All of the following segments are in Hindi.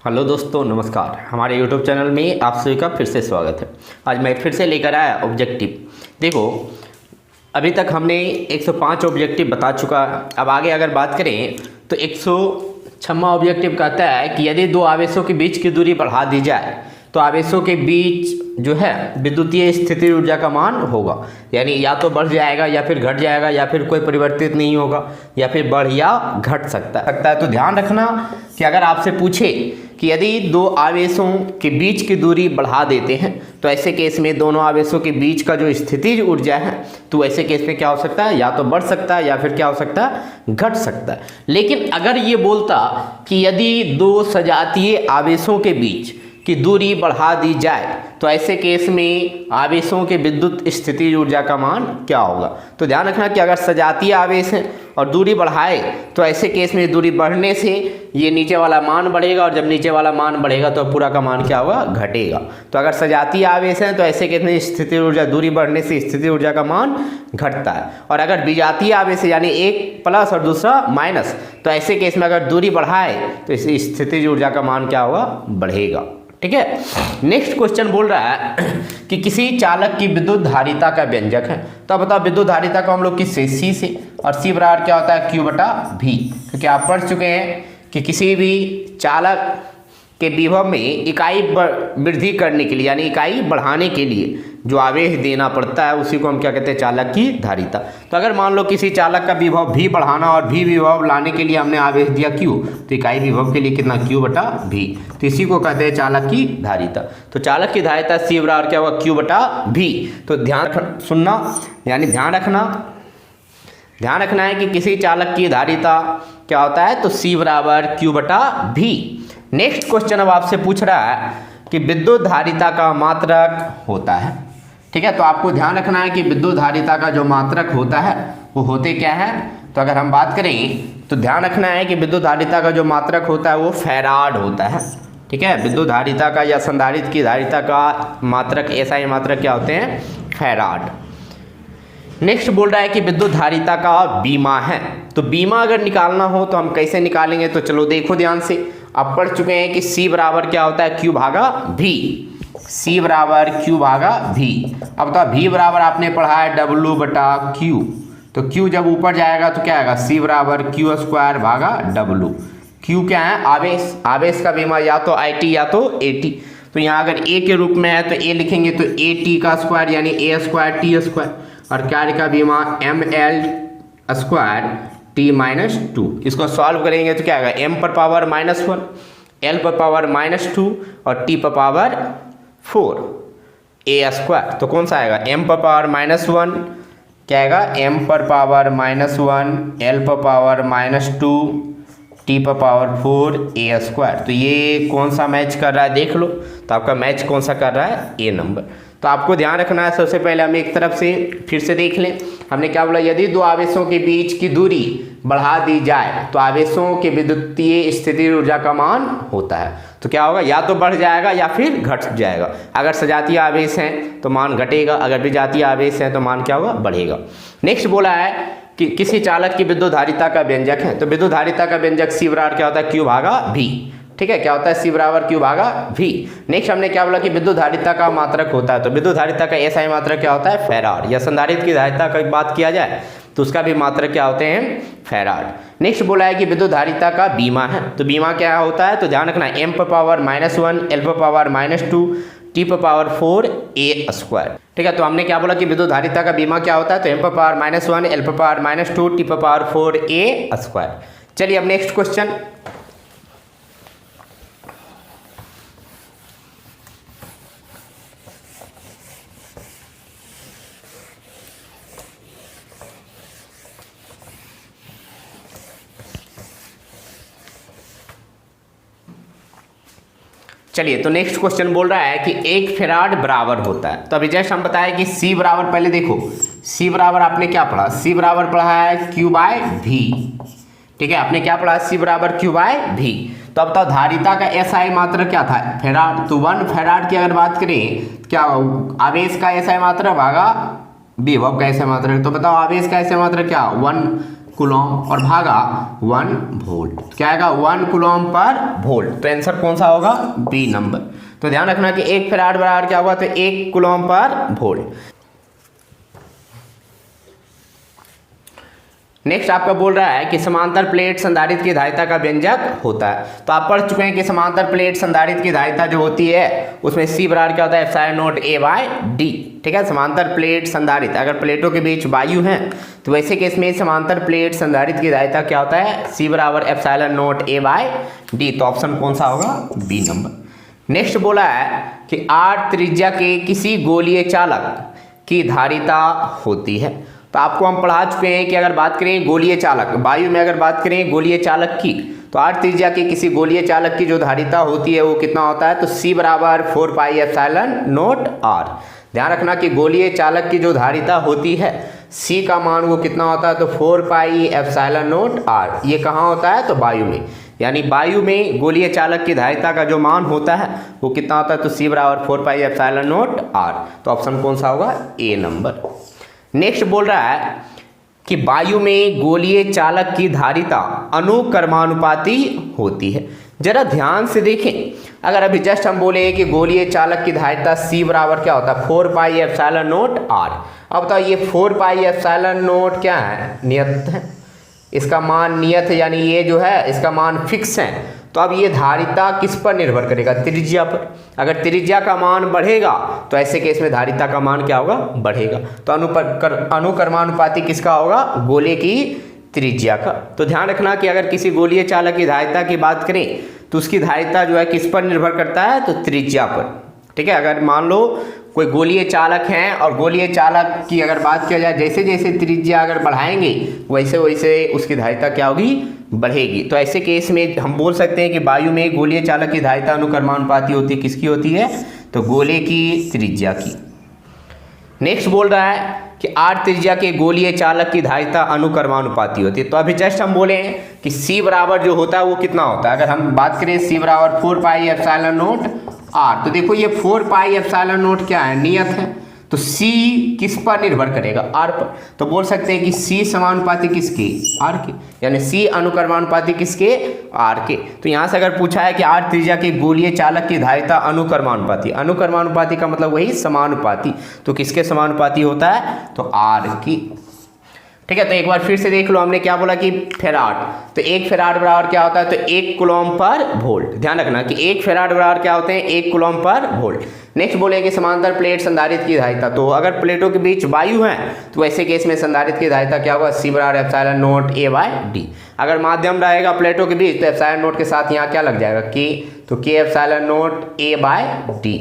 हेलो दोस्तों, नमस्कार। हमारे यूट्यूब चैनल में आप सभी का फिर से स्वागत है। आज मैं फिर से लेकर आया ऑब्जेक्टिव। देखो, अभी तक हमने 105 ऑब्जेक्टिव बता चुका। अब आगे अगर बात करें तो 106वां ऑब्जेक्टिव कहता है कि यदि दो आवेशों के बीच की दूरी बढ़ा दी जाए तो आवेशों के बीच जो है विद्युतीय स्थितिज ऊर्जा का मान होगा, यानी या तो बढ़ जाएगा या फिर घट जाएगा या फिर कोई परिवर्तित नहीं होगा या फिर बढ़ या घट सकता है। तो ध्यान रखना कि अगर आपसे पूछे कि यदि दो आवेशों के बीच की दूरी बढ़ा देते हैं तो ऐसे केस में दोनों आवेशों के बीच का जो स्थितिज ऊर्जा है तो ऐसे केस में क्या हो सकता है, या तो बढ़ सकता है या फिर क्या हो सकता है, घट सकता है। लेकिन अगर ये बोलता कि यदि दो सजातीय आवेशों के बीच की दूरी बढ़ा दी जाए तो ऐसे केस में आवेशों के विद्युत स्थितिज ऊर्जा का मान क्या होगा। तो ध्यान रखना कि अगर सजातीय आवेश हैं और दूरी बढ़ाए तो ऐसे केस में दूरी बढ़ने से ये नीचे वाला मान बढ़ेगा, और जब नीचे वाला मान बढ़ेगा तो पूरा का मान क्या होगा, घटेगा। तो अगर सजातीय आवेश हैं तो ऐसे केस में स्थितिज ऊर्जा, दूरी बढ़ने से स्थितिज ऊर्जा का मान घटता है। और अगर विजातीय आवेश है यानी एक प्लस और दूसरा माइनस, तो ऐसे केस में अगर दूरी बढ़ाए तो इस स्थितिज ऊर्जा का मान क्या होगा, बढ़ेगा। ठीक है। नेक्स्ट क्वेश्चन बोल रहा है कि किसी चालक की विद्युत धारिता का व्यंजक है। तो अब बताओ, विद्युत धारिता को हम लोग किससे, सी से, और सी बराबर क्या होता है, Q/V। क्योंकि आप पढ़ चुके हैं कि किसी भी चालक के विभव में इकाई वृद्धि करने के लिए यानी इकाई बढ़ाने के लिए जो आवेश देना पड़ता है उसी को हम क्या कहते हैं, चालक की धारिता। तो अगर मान लो किसी चालक का विभव V बढ़ाना और V विभव लाने के लिए हमने आवेश दिया Q, तो इकाई विभव के लिए कितना, Q/V। तो इसी को कहते हैं चालक की धारिता। तो चालक की धारिता C बराबर क्या होगा, Q/V। तो ध्यान सुनना, यानी ध्यान रखना है कि किसी चालक की धारिता क्या होता है, तो C बराबर Q/V। नेक्स्ट क्वेश्चन अब आपसे पूछ रहा है कि विद्युत धारिता का मात्रक होता है। ठीक है, तो आपको ध्यान रखना है कि विद्युत धारिता का जो मात्रक होता है वो होते क्या है। तो अगर हम बात करें तो ध्यान रखना है कि विद्युत धारिता का जो मात्रक होता है वो फैराड होता है। ठीक है, विद्युत धारिता का या संधारित्र की धारिता का मात्रक, ऐसा ही मात्रक क्या होते हैं, फैराड। नेक्स्ट बोल रहा है कि विद्युत धारिता का बीमा है। तो बीमा अगर निकालना हो तो हम कैसे निकालेंगे, तो चलो देखो ध्यान से। आप पढ़ चुके हैं कि C बराबर क्या होता है, Q/V। C बराबर Q/V। अब तो V बराबर आपने पढ़ा है W/Q। तो Q जब ऊपर जाएगा तो क्या आएगा, C बराबर Q² Q क्या है, आवेश। आवेश का बीमा या तो IT या तो AT। तो यहाँ अगर A के रूप में है तो A लिखेंगे तो AT² यानी A²T², और कार्य का बीमा ML²T-2। इसको सॉल्व करेंगे तो क्या आएगा, M⁻⁻1, L⁻⁻2 और T⁻4 A²। तो कौन सा आएगा, M⁻⁻1 क्या आएगा, M⁻⁻1 L⁻⁻2 T⁻4 A²। तो ये कौन सा मैच कर रहा है देख लो। तो आपका मैच कौन सा कर रहा है, ए नंबर। तो आपको ध्यान रखना है, सबसे पहले हम एक तरफ से फिर से देख लें। हमने क्या बोला, यदि दो आवेशों के बीच की दूरी बढ़ा दी जाए तो आवेशों के विद्युतीय स्थितिज ऊर्जा का मान होता है। तो क्या होगा, या तो बढ़ जाएगा या फिर घट जाएगा। अगर सजातीय आवेश हैं तो मान घटेगा, अगर विजातीय आवेश हैं तो मान क्या होगा, बढ़ेगा। नेक्स्ट बोला है कि किसी चालक की विद्युत धारिता का व्यंजक है। तो विद्युत धारिता का व्यंजक C बराबर क्या होता है, Q/V। ठीक है, क्या होता है, C बराबर Q/V। नेक्स्ट हमने क्या बोला कि विद्युत धारिता का मात्रक होता है। तो विद्युत धारिता का ऐसा ही मात्रक क्या होता है, फैराड। या संधारित्र की धारिता की बात किया जाए तो उसका भी मात्रक क्या होते हैं, फैराड। नेक्स्ट बोला है कि विद्युत धारिता का बीमा है। तो बीमा क्या होता है, तो ध्यान रखना, M⁻⁻1 L⁻⁻2 T⁻4 A²। ठीक है, तो हमने क्या बोला कि विद्युत धारिता का बीमा क्या होता है, तो M⁻⁻1 L⁻⁻2 T⁻4 A²। चलिए अब नेक्स्ट क्वेश्चन। चलिए, तो नेक्स्ट क्वेश्चन बोल रहा है कि एक फैराड बराबर होता है। तो अभी जस्ट हम बताएं कि C बराबर, पहले देखो C बराबर आपने क्या पढ़ा, C बराबर पढ़ा है Q/V। ठीक है, आपने क्या पढ़ा, C बराबर Q/V। तो अब तो धारिता का SI मात्रा क्या था, फैराड। तो 1 फैराड की अगर बात करें क्या, आवेश का SI मात्रा भागा विभव का SI मात्रा। तो बताओ आवेश का SI मात्रा क्या, 1 कूलॉम और भागा 1 वोल्ट, क्या आएगा 1 कूलॉम पर वोल्ट। तो आंसर कौन सा होगा, बी नंबर। तो ध्यान रखना कि 1 फैराड बराबर क्या होगा, तो 1 कूलॉम पर वोल्ट। नेक्स्ट आपका बोल रहा है कि समांतर प्लेट संधारित्र की धारिता का व्यंजक होता है। तो आप पढ़ चुके हैं कि समांतर प्लेट संधारित्र की धारिता जो होती है उसमें C बराबर क्या होता है, epsilon naught A by D। ठीक है, समांतर प्लेट संधारित्र, अगर प्लेटों के बीच वायु है तो वैसे केस में समांतर प्लेट संधारित्र की धारिता क्या होता है, C बराबर epsilon naught A by D। तो ऑप्शन कौन सा होगा, बी नंबर। नेक्स्ट बोला है कि R त्रिज्या के किसी गोलीय चालक की धारिता होती है। तो आपको हम पढ़ा चुके हैं कि अगर बात करें गोलीय चालक, वायु में अगर बात करें गोलीय चालक की, तो R त्रिज्या के किसी गोलीय चालक की जो धारिता होती है वो कितना होता है, तो C बराबर 4 पाई एप्सिलॉन नॉट R। ध्यान रखना कि गोलीय चालक की जो धारिता होती है C का मान वो कितना होता है, तो 4 पाई एप्सिलॉन नॉट R। ये कहाँ होता है, तो वायु में, यानी वायु में गोलीय चालक की धारिता का जो मान होता है वो कितना होता है, तो C बराबर 4 पाई एप्सिलॉन नॉट R। तो ऑप्शन कौन सा होगा, ए नंबर। नेक्स्ट बोल रहा है कि वायु में गोलीय चालक की धारिता अनुक्रमानुपाती होती है। जरा ध्यान से देखें, अगर अभी जस्ट हम बोले कि गोलीय चालक की धारिता C बराबर क्या होता है, 4 पाई एप्सिलॉन नॉट R। अब बताओ ये 4 पाई एप्सिलॉन नॉट क्या है, नियत है, इसका मान नियत है, यानी ये जो है इसका मान फिक्स है। तो अब ये धारिता किस पर निर्भर करेगा, त्रिज्या पर। अगर त्रिज्या का मान बढ़ेगा तो ऐसे केस में धारिता का मान क्या होगा, बढ़ेगा। तो अनुक्रमानुपाती किसका होगा, गोले की त्रिज्या का। तो ध्यान रखना कि अगर किसी गोलीय चालक की धारिता की बात करें तो उसकी धारिता जो है किस पर निर्भर करता है, तो त्रिज्या पर। ठीक है, अगर मान लो कोई गोलीय चालक हैं और गोलीय चालक की अगर बात किया जाए, जैसे जैसे त्रिज्या अगर बढ़ाएंगे वैसे वैसे उसकी धारिता क्या होगी, बढ़ेगी। तो ऐसे केस में हम बोल सकते हैं कि वायु में गोलीय चालक की धारिता अनुक्रमानुपाती होती है, किसकी होती है, तो गोले की त्रिज्या की। नेक्स्ट बोल रहा है कि R त्रिज्या के गोलीय चालक की धारिता अनुक्रमानुपाती होती है। तो अभी जस्ट हम बोले कि C बराबर जो होता है वो कितना होता है, अगर हम बात करें C बराबर 4 पाई एप्सिलॉन नॉट R। तो देखो ये 4 पाई एप्सिलॉन नॉट क्या है, नियत है। तो C किस पर निर्भर करेगा, R पर। तो बोल सकते हैं कि C समानुपाती किसके, R के, यानी C अनुक्रमानुपाती किसके, R के। तो यहाँ से अगर पूछा है कि R त्रिज्या के गोलीय चालक की धारिता अनुक्रमानुपाती, अनुक्रमानुपाती का मतलब वही समानुपाती, तो किसके समानुपाती होता है, तो R की। ठीक है, तो एक बार फिर से देख लो, हमने क्या बोला कि फेराड, तो 1 फेराड बराबर क्या होता है, तो 1 कूलॉम पर वोल्ट। ध्यान रखना कि 1 फेराड बराबर क्या होते हैं, 1 कूलॉम पर वोल्ट। नेक्स्ट बोलेंगे समांतर प्लेट संधारित्र की धारिता। तो अगर प्लेटों के बीच वायु है तो वैसे केस में संधारित्र की धारिता क्या होगा, C बराबर epsilon naught A by D। अगर माध्यम रहेगा प्लेटों के बीच तो एप्सिलॉन नॉट के साथ यहाँ क्या लग जाएगा, K, तो K epsilon naught A by D।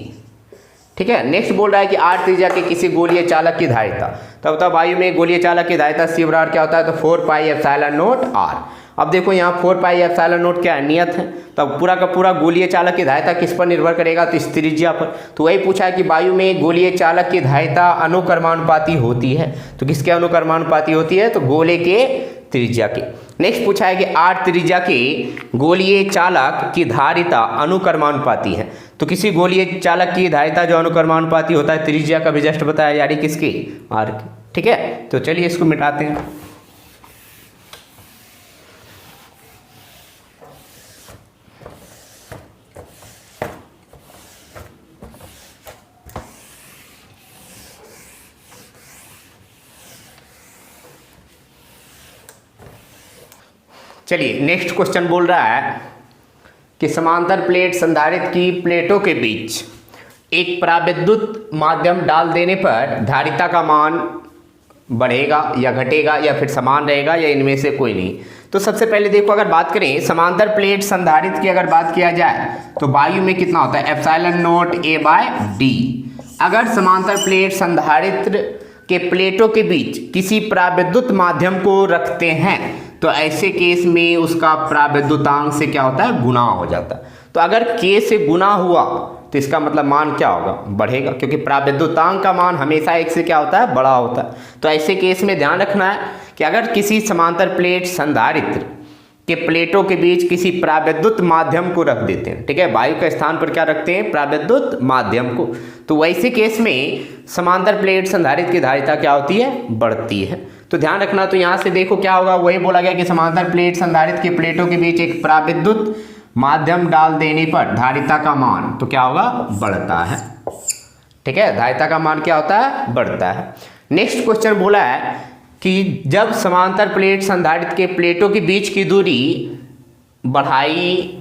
ठीक है, नेक्स्ट बोल रहा है कि R त्रिज्या के किसी गोलीय चालक की धारिता। तब तब वायु में गोलीय चालक की धारिता C बराबर क्या होता है, तो 4 पाई एप्सिलॉन नॉट R। अब देखो यहाँ 4 पाई एप्सिलॉन नॉट क्या है, नियत है। तब पूरा का पूरा गोलीय चालक की धारिता किस पर निर्भर करेगा, तो इस त्रिज्या पर। तो वही पूछा है कि वायु में गोलीय चालक की धारिता अनुक्रमानुपाती होती है। तो किसके अनुक्रमानुपाती होती है, तो गोले के त्रिज्या के। नेक्स्ट पूछा है कि R त्रिज्या के गोलीय चालक की धारिता अनुक्रमानुपाती है। तो किसी गोलीय चालक की धारिता जो अनुक्रमानुपाती होता है त्रिज्या का भी जस्ट बताया, यानी किसकी, R की। ठीक है, तो चलिए इसको मिटाते हैं। चलिए नेक्स्ट क्वेश्चन बोल रहा है कि समांतर प्लेट संधारित्र की प्लेटों के बीच एक पराविद्युत माध्यम डाल देने पर धारिता का मान बढ़ेगा या घटेगा या फिर समान रहेगा या इनमें से कोई नहीं। तो सबसे पहले देखो, अगर बात करें समांतर प्लेट संधारित्र की अगर बात किया जाए तो वायु में कितना होता है, epsilon naught A by D। अगर समांतर प्लेट संधारित्र के प्लेटों के बीच किसी पराविद्युत माध्यम को रखते हैं तो ऐसे केस में उसका पराविद्युतांक से क्या होता है, गुणा हो जाता है। तो अगर K से गुणा हुआ तो इसका मतलब मान क्या होगा, बढ़ेगा, क्योंकि पराविद्युतांक का मान हमेशा 1 से क्या होता है, बड़ा होता है। तो ऐसे केस में ध्यान रखना है कि अगर किसी समांतर प्लेट संधारित्र के प्लेटों के बीच किसी प्राविद्युत माध्यम को रख देते हैं, ठीक है, वायु के स्थान पर क्या रखते हैं, प्राविद्युत माध्यम को। तो वैसे केस में समांतर प्लेट संधारित्र की धारिता क्या होती है, बढ़ती है। तो ध्यान रखना, तो यहाँ से देखो क्या होगा, वही बोला गया कि समांतर प्लेट संधारित्र की प्लेटों के बीच एक प्राविद्युत माध्यम डाल देने पर धारिता का मान तो क्या होगा, बढ़ता है, ठीक है, धारिता का मान क्या होता है, बढ़ता है। नेक्स्ट क्वेश्चन बोला है कि जब समांतर प्लेट संधारित्र के प्लेटों के बीच की दूरी बढ़ाई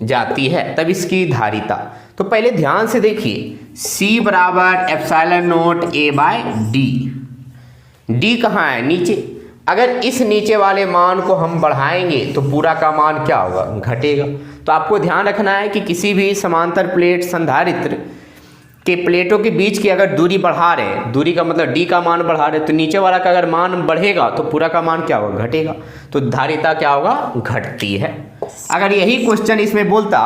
जाती है तब इसकी धारिता, तो पहले ध्यान से देखिए, C बराबर epsilon naught A by D, D कहाँ है, नीचे। अगर इस नीचे वाले मान को हम बढ़ाएंगे तो पूरा का मान क्या होगा, घटेगा। तो आपको ध्यान रखना है कि किसी भी समांतर प्लेट संधारित्र के प्लेटों के बीच की अगर दूरी बढ़ा रहे हैं, दूरी का मतलब डी का मान बढ़ा रहे हैं, तो नीचे वाला का अगर मान बढ़ेगा तो पूरा का मान क्या होगा, घटेगा। तो धारिता क्या होगा, घटती है। अगर यही क्वेश्चन इसमें बोलता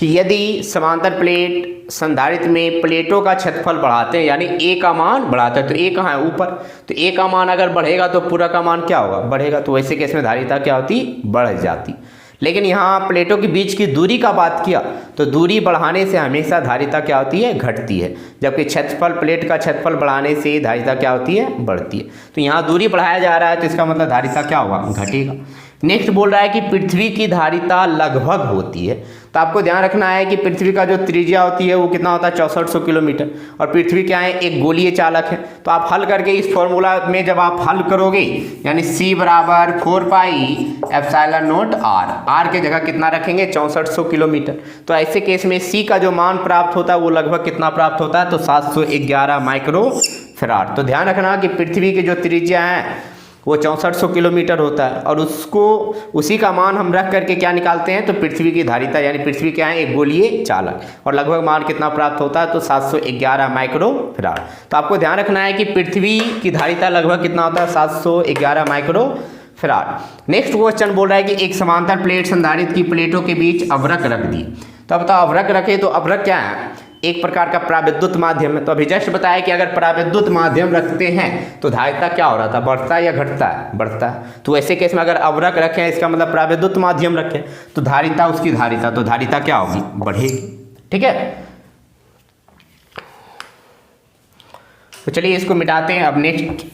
कि यदि समांतर प्लेट संधारित्र में प्लेटों का क्षेत्रफल बढ़ाते हैं, यानी ए का मान बढ़ाते हैं, तो ए कहाँ है, ऊपर, तो ए का मान अगर बढ़ेगा तो पूरा का मान क्या होगा, बढ़ेगा। तो वैसे केस में धारिता क्या होती, बढ़ जाती। लेकिन यहाँ प्लेटों के बीच की दूरी का बात किया तो दूरी बढ़ाने से हमेशा धारिता क्या होती है, घटती है, जबकि क्षेत्रफल, प्लेट का क्षेत्रफल बढ़ाने से धारिता क्या होती है, बढ़ती है। तो यहाँ दूरी बढ़ाया जा रहा है तो इसका मतलब धारिता क्या होगा, घटेगा। नेक्स्ट बोल रहा है कि पृथ्वी की धारिता लगभग होती है। तो आपको ध्यान रखना है कि पृथ्वी का जो त्रिज्या होती है वो कितना होता है, 6400 किलोमीटर, और पृथ्वी क्या है, एक गोलीय चालक है। तो आप हल करके इस फॉर्मूला में जब आप हल करोगे, यानी C बराबर 4 pi epsilon naught R, R के जगह कितना रखेंगे, 6400 किलोमीटर। तो ऐसे केस में C का जो मान प्राप्त होता है वो लगभग कितना प्राप्त होता है, तो 711 माइक्रो फराड। तो ध्यान रखना कि पृथ्वी की जो त्रिज्या है वो 6400 किलोमीटर होता है, और उसको, उसी का मान हम रख करके क्या निकालते हैं, तो पृथ्वी की धारिता, यानी पृथ्वी क्या है, एक गोलीय चालक, और लगभग मान कितना प्राप्त होता है, तो 711 माइक्रो फराड। तो आपको ध्यान रखना है कि पृथ्वी की धारिता लगभग कितना होता है, 711 माइक्रो फराड। नेक्स्ट क्वेश्चन बोल रहा है कि एक समांतर प्लेट संधारित्र की प्लेटों के बीच अवरक रख दी। तो अब बताओ, अवरक रखे तो अवरक क्या है, एक प्रकार का प्राविद्युत माध्यम है। तो अभी जस्ट बताया कि अगर प्राविद्युत माध्यम रखते हैं तो धारिता क्या हो रहा था, बढ़ता है या घटता है, बढ़ता है। तो ऐसे केस में अगर अवरक रखें, इसका मतलब प्राविद्युत माध्यम रखें, तो धारिता, उसकी धारिता, तो धारिता क्या होगी, बढ़ेगी, ठीक है। तो चलिए इसको मिटाते हैं। अब नेक्स्ट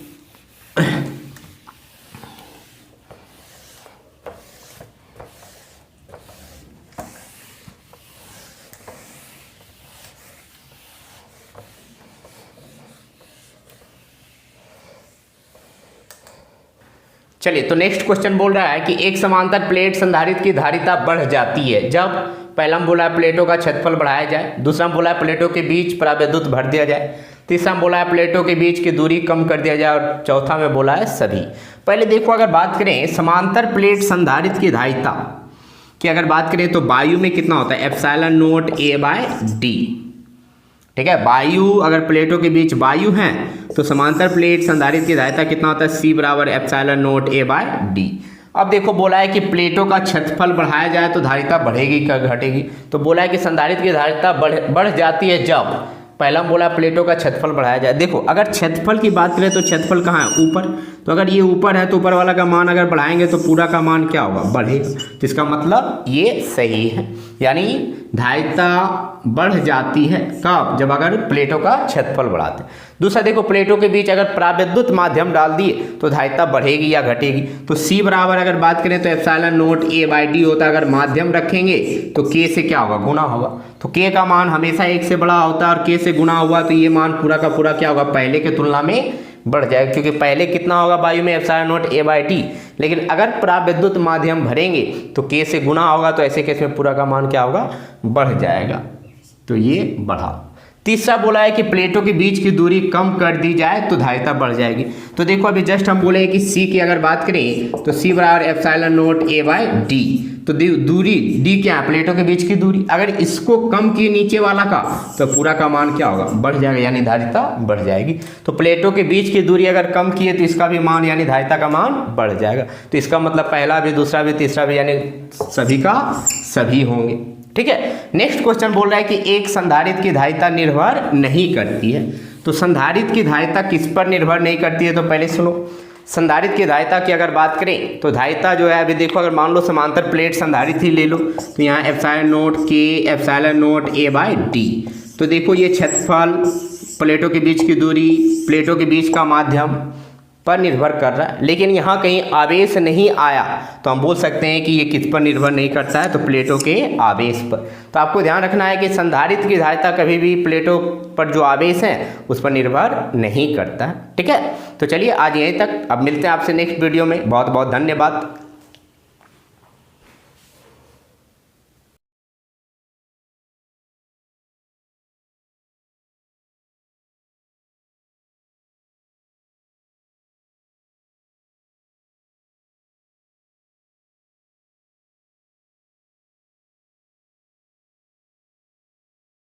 चलिए, तो नेक्स्ट क्वेश्चन बोल रहा है कि एक समांतर प्लेट संधारित्र की धारिता बढ़ जाती है जब, पहला में बोला है प्लेटों का क्षेत्रफल बढ़ाया जाए, दूसरा में बोला है प्लेटों के बीच प्राविद्युत भर दिया जाए, तीसरा में बोला है प्लेटों के बीच की दूरी कम कर दिया जाए, और चौथा में बोला है सभी। पहले देखो, अगर बात करें समांतर प्लेट संधारित्र की धारिता की अगर बात करें तो वायु में कितना होता है, epsilon naught A by D, ठीक है। वायु, अगर प्लेटों के बीच वायु है तो समांतर प्लेट संधारित्र की धारिता कितना होता है, C बराबर epsilon naught A by D. अब देखो, बोला है कि प्लेटों का क्षेत्रफल बढ़ाया जाए तो धारिता बढ़ेगी क्या घटेगी। तो बोला है कि संधारित्र की धारिता बढ़ जाती है जब, पहला हम बोला प्लेटों का क्षेत्रफल बढ़ाया जाए। देखो, अगर क्षेत्रफल की बात करें तो क्षेत्रफल कहाँ है, ऊपर। तो अगर ये ऊपर है तो ऊपर वाला का मान अगर बढ़ाएंगे तो पूरा का मान क्या होगा, बढ़ेगा। तो इसका मतलब ये सही है, यानी धारिता बढ़ जाती है कब, जब अगर प्लेटों का क्षेत्रफल बढ़ाते हैं। दूसरा देखो, प्लेटों के बीच अगर प्राविद्युत माध्यम डाल दिए तो धारिता बढ़ेगी या घटेगी। तो C बराबर अगर बात करें तो epsilon naught A by D होता है। अगर माध्यम रखेंगे तो K से क्या होगा, गुना होगा। तो K का मान हमेशा 1 से बड़ा होता है, और K से गुना हुआ तो ये मान पूरा का पूरा क्या होगा, पहले के तुलना में बढ़ जाएगा, क्योंकि पहले कितना होगा वायु में, epsilon naught A by T. लेकिन अगर प्राविद्युत माध्यम भरेंगे तो K से गुना होगा, तो ऐसे केस में पूरा का मान क्या होगा, बढ़ जाएगा। तो ये बढ़ा। तीसरा बोला है कि प्लेटों के बीच की दूरी कम कर दी जाए तो धारिता बढ़ जाएगी। तो देखो, अभी जस्ट हम बोले कि C की अगर बात करें तो C बराबर epsilon naught A by D. तो दूरी D क्या है, प्लेटों के बीच की दूरी, अगर इसको कम की नीचे वाला का तो पूरा का मान क्या होगा, बढ़ जाएगा, यानी धारिता बढ़ जाएगी। तो प्लेटों के बीच की दूरी अगर कम की है तो इसका भी मान, यानी धारिता का मान बढ़ जाएगा। तो इसका मतलब पहला भी, दूसरा भी, तीसरा भी, यानी सभी का सभी होंगे, ठीक है। नेक्स्ट क्वेश्चन बोल रहा है कि एक संधारित्र की धारिता निर्भर नहीं करती है। तो संधारित्र की धारिता किस पर निर्भर नहीं करती है, तो पहले सुनो। संधारित्र की धारिता की अगर बात करें तो धारिता जो है अभी देखो, अगर मान लो समांतर प्लेट संधारित्र ही ले लो तो यहाँ एप्सिलॉन नोट के एप्सिलॉन नोट ए बाय डी। तो देखो ये क्षेत्रफल, प्लेटों के बीच की दूरी, प्लेटों के बीच का माध्यम पर निर्भर कर रहा है, लेकिन यहाँ कहीं आवेश नहीं आया तो हम बोल सकते हैं कि ये किस पर निर्भर नहीं करता है, तो प्लेटों के आवेश पर। तो आपको ध्यान रखना है कि संधारित्र की धारिता कभी भी प्लेटों पर जो आवेश है उस पर निर्भर नहीं करता है। ठीक है, तो चलिए आज यहीं तक, अब मिलते हैं आपसे नेक्स्ट वीडियो में। बहुत बहुत धन्यवाद।